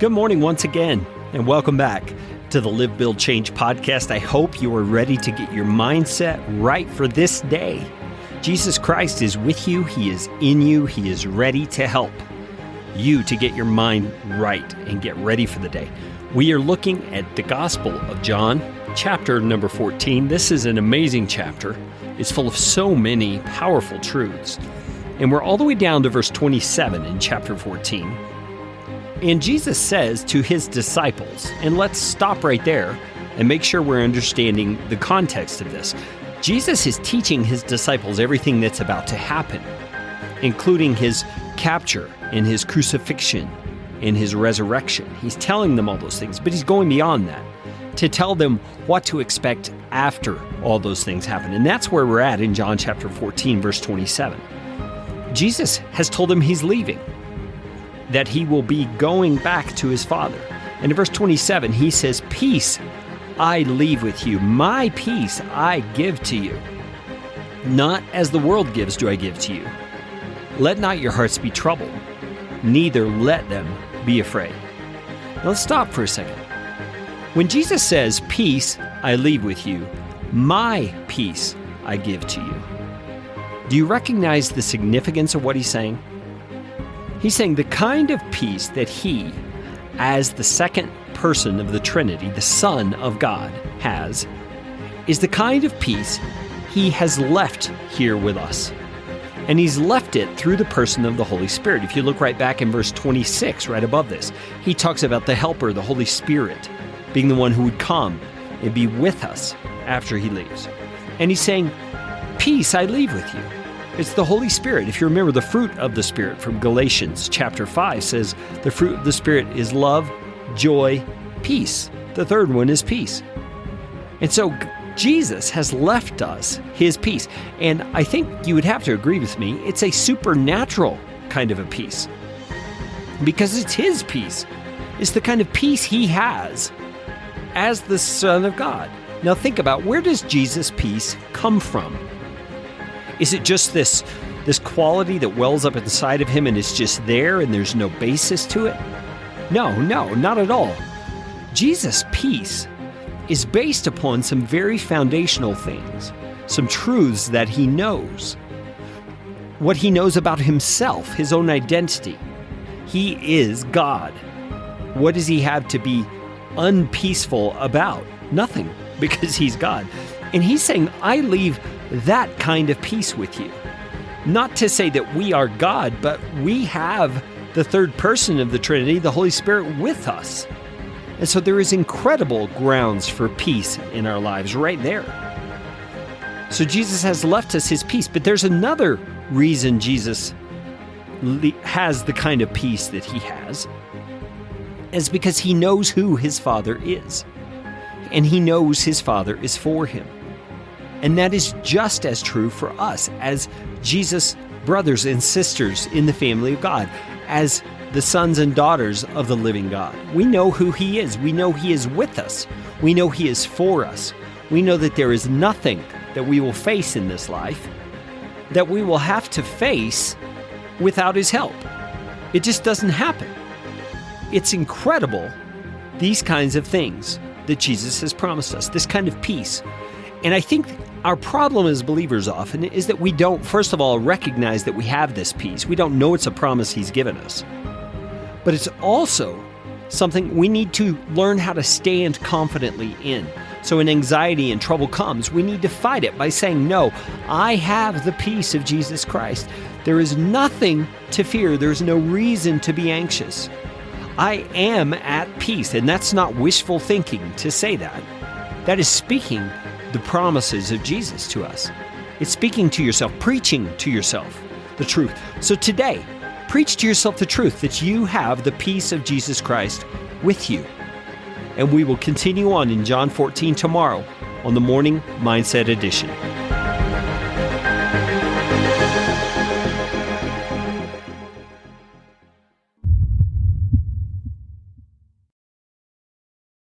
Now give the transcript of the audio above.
Good morning once again, and welcome back to the Live, Build, Change podcast. I hope you are ready to get your mindset right for this day. Jesus Christ is with you. He is in you. He is ready to help you to get your mind right and get ready for the day. We are looking at the Gospel of John, chapter number 14. This is an amazing chapter. It's full of so many powerful truths. And we're all the way down to verse 27 in chapter 14. And Jesus says to his disciples, and let's stop right there and make sure we're understanding the context of this. Jesus is teaching his disciples everything that's about to happen, including his capture and his crucifixion and his resurrection. He's telling them all those things, but he's going beyond that to tell them what to expect after all those things happen. And that's where we're at in John chapter 14, verse 27. Jesus has told them he's leaving, that he will be going back to his Father. And in verse 27, he says, "Peace I leave with you. My peace I give to you. Not as the world gives do I give to you. Let not your hearts be troubled, neither let them be afraid." Now let's stop for a second. When Jesus says, "Peace I leave with you, my peace I give to you," do you recognize the significance of what he's saying? He's saying the kind of peace that he, as the second person of the Trinity, the Son of God, has, is the kind of peace he has left here with us. And he's left it through the person of the Holy Spirit. If you look right back in verse 26, right above this, he talks about the Helper, the Holy Spirit, being the one who would come and be with us after he leaves. And he's saying, "Peace I leave with you." It's the Holy Spirit. If you remember, the fruit of the Spirit from Galatians chapter 5 says the fruit of the Spirit is love, joy, peace. The third one is peace. And so Jesus has left us his peace. And I think you would have to agree with me, it's a supernatural kind of a peace. Because it's his peace. It's the kind of peace he has as the Son of God. Now think about, where does Jesus' peace come from? Is it just this quality that wells up inside of him and is just there and there's no basis to it? No, not at all. Jesus' peace is based upon some very foundational things, some truths that he knows. What he knows about himself, his own identity. He is God. What does he have to be unpeaceful about? Nothing, because he's God. And he's saying, I leave that kind of peace with you. Not to say that we are God, but we have the third person of the Trinity, the Holy Spirit, with us. And so there is incredible grounds for peace in our lives right there. So Jesus has left us his peace, but there's another reason Jesus has the kind of peace that he has, is because he knows who his Father is. And he knows his Father is for him. And that is just as true for us as Jesus' brothers and sisters in the family of God, as the sons and daughters of the living God. We know who he is. We know he is with us. We know he is for us. We know that there is nothing that we will face in this life that we will have to face without his help. It just doesn't happen. It's incredible, these kinds of things that Jesus has promised us, this kind of peace. And I think our problem as believers often is that we don't, first of all, recognize that we have this peace. We don't know it's a promise he's given us. But it's also something we need to learn how to stand confidently in. So when anxiety and trouble comes, we need to fight it by saying, no, I have the peace of Jesus Christ. There is nothing to fear. There's no reason to be anxious. I am at peace. And that's not wishful thinking to say that. That is speaking the promises of Jesus to us. It's speaking to yourself, preaching to yourself the truth. So today, preach to yourself the truth that you have the peace of Jesus Christ with you. And we will continue on in John 14 tomorrow on the Morning Mindset Edition.